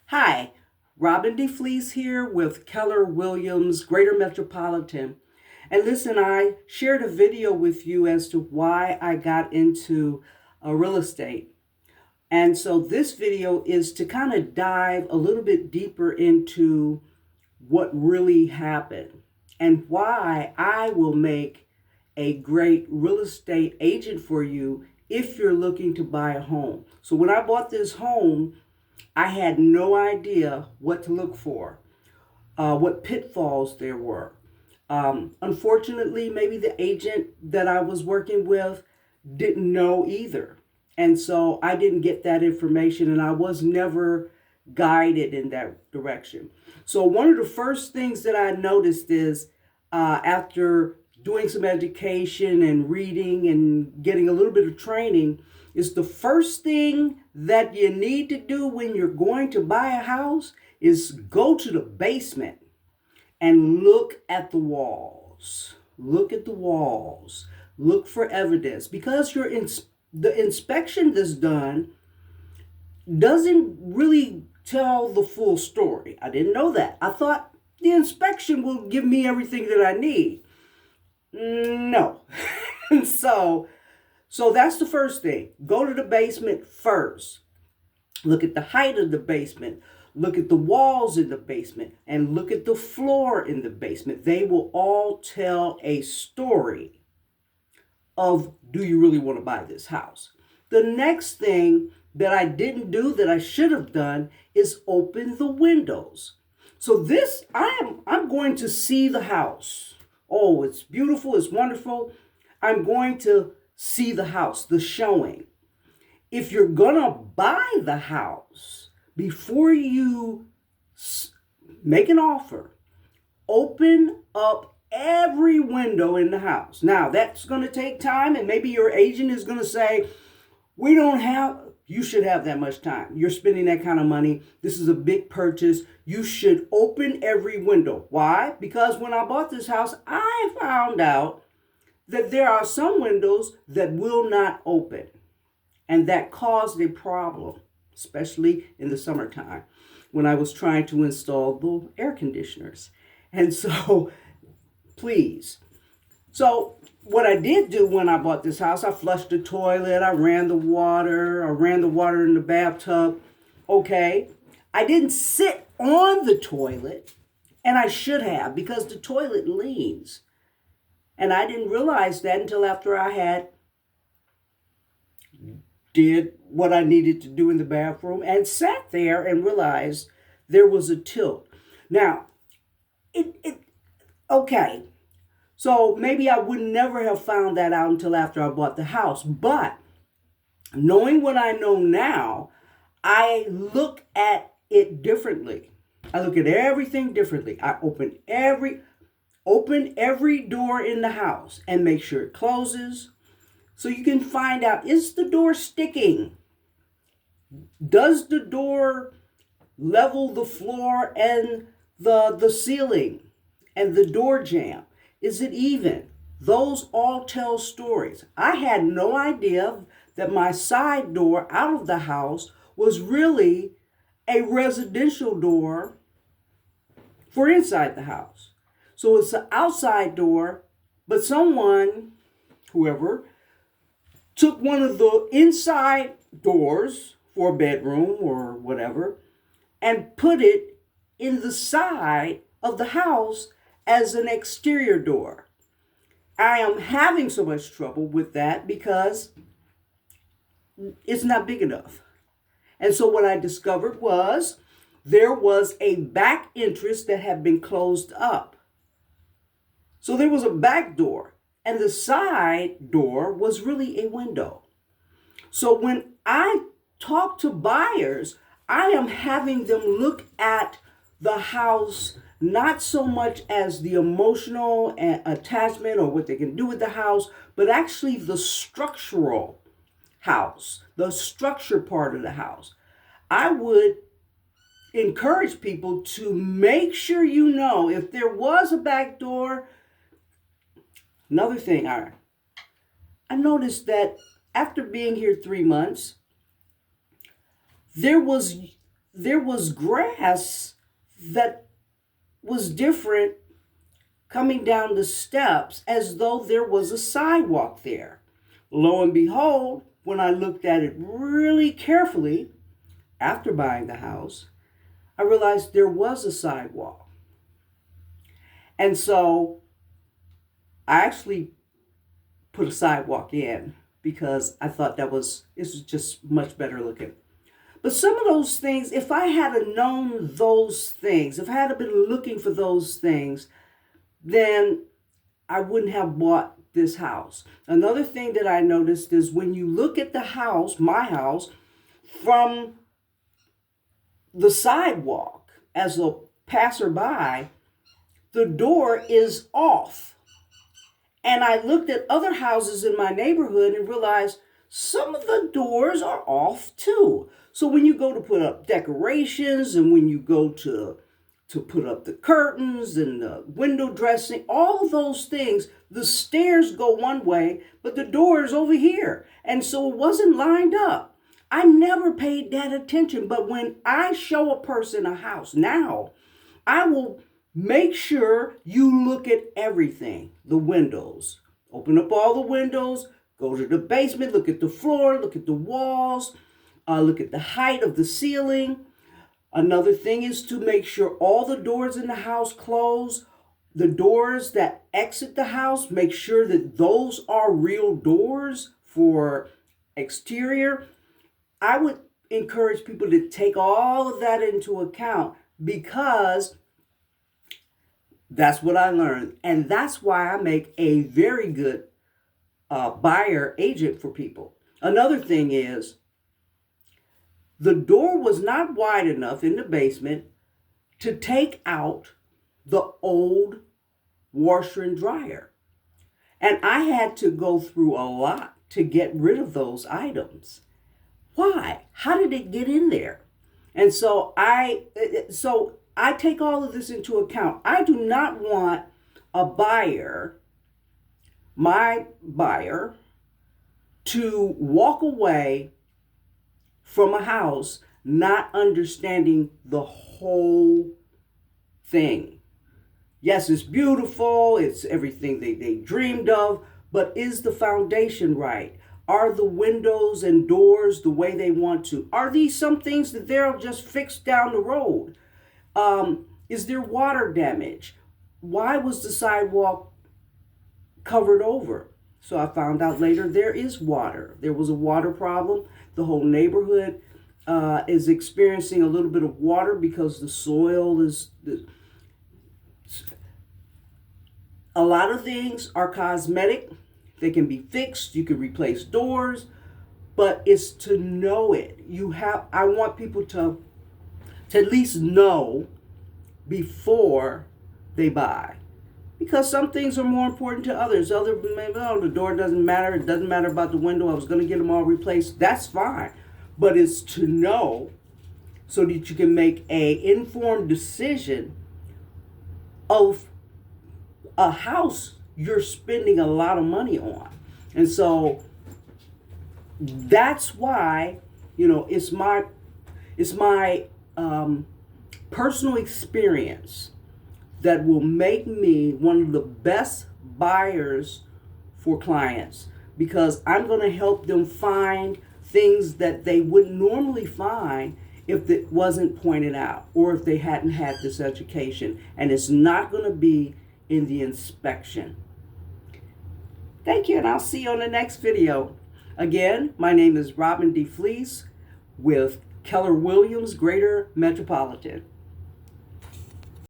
Hi, Robin DeFleece here with Keller Williams Greater Metropolitan. And listen, I shared a video with you as to why I got into real estate. And so this video is to kind of dive a little bit deeper into what really happened and why I will make a great real estate agent for you if you're looking to buy a home. So when I bought this home, I had no idea what to look for, what pitfalls there were. Unfortunately, maybe the agent that I was working with didn't know either. And so I didn't get that information and I was never guided in that direction. So, one of the first things that I noticed is after doing some education and reading and getting a little bit of training, is the first thing that you need to do when you're going to buy a house is go to the basement and look at the walls. Look at the walls. Look for evidence because the inspection that's done doesn't really tell the full story. I didn't know that. I thought the inspection will give me everything that I need. No. so so that's the first thing. Go to the basement first. Look at the height of the basement. Look at the walls in the basement and look at the floor in the basement. They will all tell a story of, do you really want to buy this house? The next thing that I didn't do that I should have done is open the windows. So this, I'm going to see the house. Oh, it's beautiful, it's wonderful. I'm going to see the house, the showing. If you're gonna buy the house, before you make an offer, open up every window in the house. Now, that's going to take time, and maybe your agent is going to say, you should have that much time. You're spending that kind of money. This is a big purchase. You should open every window. Why? Because when I bought this house, I found out that there are some windows that will not open, and that caused a problem, especially in the summertime when I was trying to install the air conditioners. And so, please. So, what I did do when I bought this house, I flushed the toilet, I ran the water in the bathtub. Okay. I didn't sit on the toilet, and I should have because the toilet leans. And I didn't realize that until after I had did what I needed to do in the bathroom and sat there and realized there was a tilt. Now, okay. So maybe I would never have found that out until after I bought the house. But knowing what I know now, I look at it differently. I look at everything differently. I open every door in the house and make sure it closes. So you can find out, is the door sticking? Does the door level the floor and the ceiling and the door jamb? Is it even? Those all tell stories. I had no idea that my side door out of the house was really a residential door for inside the house. So it's an outside door, but someone, whoever, took one of the inside doors for a bedroom or whatever and put it in the side of the house as an exterior door. I am having so much trouble with that because it's not big enough. And so what I discovered was there was a back entrance that had been closed up. So there was a back door, and the side door was really a window. So when I talk to buyers, I am having them look at the house not so much as the emotional attachment or what they can do with the house, but actually the structural house, the structure part of the house. I would encourage people to make sure you know if there was a back door. Another thing, I noticed that after being here 3 months, there was there was grass that was different coming down the steps as though there was a sidewalk there. Lo and behold, when I looked at it really carefully after buying the house, I realized there was a sidewalk. And so I actually put a sidewalk in because I thought this was just much better looking. But some of those things, if I had known those things, if I had been looking for those things, then I wouldn't have bought this house. Another thing that I noticed is when you look at the house, my house, from the sidewalk as a passerby, the door is off. And I looked at other houses in my neighborhood and realized some of the doors are off too. So when you go to put up decorations and when you go to put up the curtains and the window dressing, all of those things, the stairs go one way, but the door is over here. And so it wasn't lined up. I never paid that attention. But when I show a person a house now, I will make sure you look at everything. The windows. Open up all the windows. Go to the basement. Look at the floor. Look at the walls. Look at the height of the ceiling. Another thing is to make sure all the doors in the house close. The doors that exit the house, make sure that those are real doors for exterior. I would encourage people to take all of that into account because that's what I learned. And that's why I make a very good buyer agent for people. Another thing is the door was not wide enough in the basement to take out the old washer and dryer. And I had to go through a lot to get rid of those items. Why? How did it get in there? And so I take all of this into account. I do not want my buyer, to walk away from a house not understanding the whole thing. Yes, it's beautiful. It's everything they dreamed of. But is the foundation right? Are the windows and doors the way they want to? Are these some things that they'll just fix down the road? Is there water damage? Why was the sidewalk covered over? So I found out later there is water. There was a water problem. The whole neighborhood is experiencing a little bit of water because the soil is... A lot of things are cosmetic. They can be fixed. You can replace doors, but it's to know it. I want people to at least know before they buy. Because some things are more important to others. The door doesn't matter. It doesn't matter about the window. I was going to get them all replaced. That's fine. But it's to know so that you can make an informed decision of a house you're spending a lot of money on. And so that's why, it's my personal experience that will make me one of the best buyers for clients, because I'm going to help them find things that they wouldn't normally find if it wasn't pointed out or if they hadn't had this education. And it's not going to be in the inspection. Thank you, and I'll see you on the next video. Again, my name is Robin D. Fleece with Keller Williams Greater Metropolitan.